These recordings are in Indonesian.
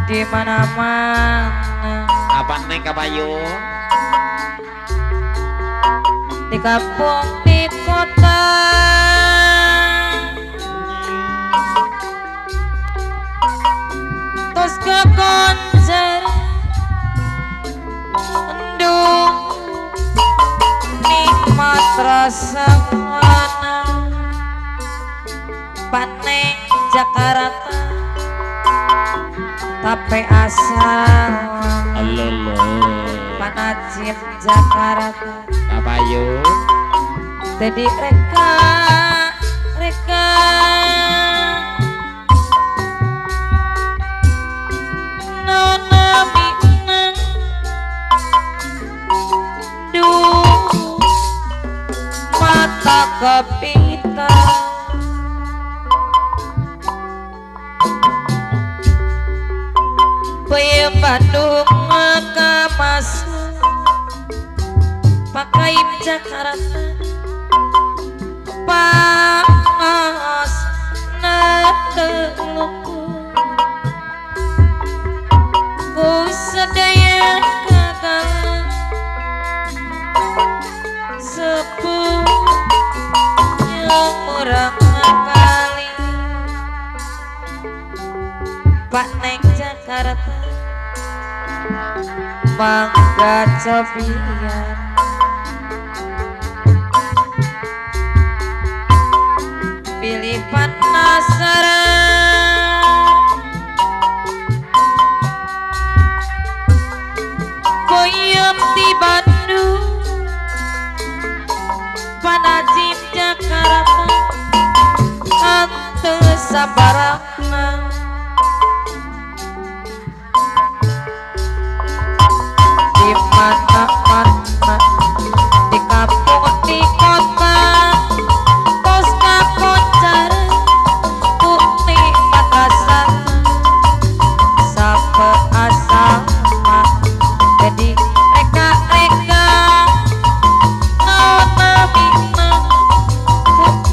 di mana-mana. Apa neng kapayun? Di kampung, di kota, terus ke konser endung nikmat rasa mana Paneng Jakarta tapi asal Panajim Jakarta Kapayun jadi reka nona minang duh mata kepita bayam Bandung maka masuk pakai Jakarta pas neteluku ku sedaya gagal sepuh yang murah kali Pak Neng Jakarta mangga cobian pilih penasaran boyem di Bandung Panajim Jakarta ante sabarana di mana-mana di kampung di kota Koska koncar bukti makassar sampai asal jadi reka nona minang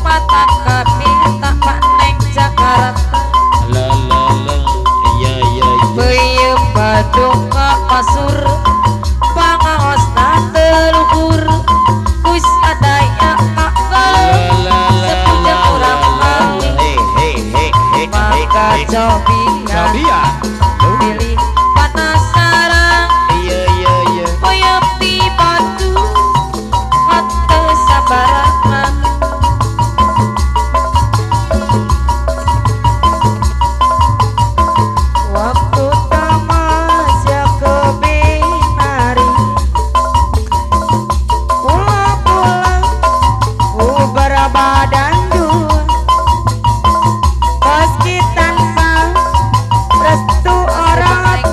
mata kepita Pak Neng Jakarta bayem Bandung kak pasur pangaos teluhur kus adaya akal sepuja kurang kali maka cobian pilih penasaran boyem di Bandung hati sabaran waktu tamasya kebinari pulang-pulang berbadan dua meski tanpa restu orang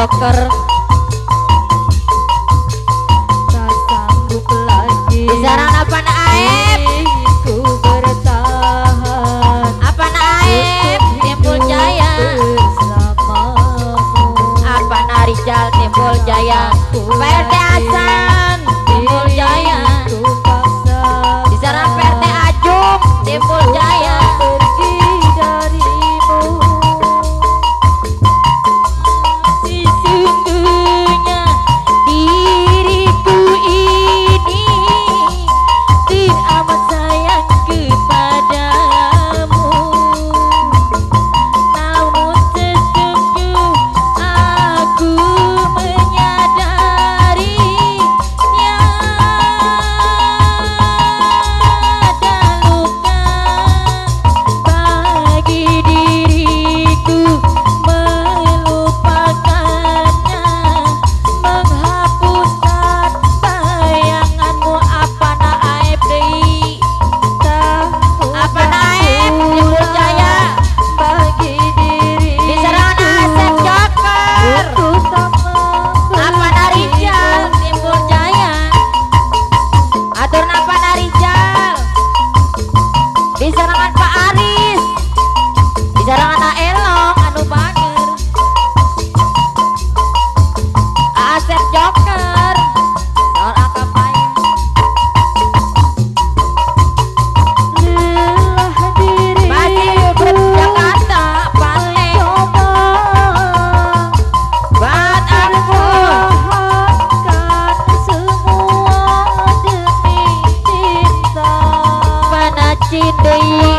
joker tak sanggup lagi Bisaran apa Aep? ku bertahan Apa Aep? Timbul Jaya. bersamamu Apa Rijal Timbul Jaya. PRT Hasan Timbul Jaya. ku paksa Bisaran PRT Ajung Timbul Jaya. pergi darimu Sesungguhnya diriku ini tidak amat sayang kepadamu, namun sesungguh aku menyadarinya ada luka bagi diriku melupakannya, menghapuskan bayanganmu. Apa Aep deui? Apa Aep? Timbul Jaya. bagi diri Diserang Asep Joker. Apa Rijal Timbul Jaya. Atur napa Rijal. Diserangan Pak Aris. Diserangan Elong anu bager. Asep Joker. Soal akapaya. lelah diri Masih Jakarta Pale. Buat ampun. Bahkan semua demi cinta Mana cindei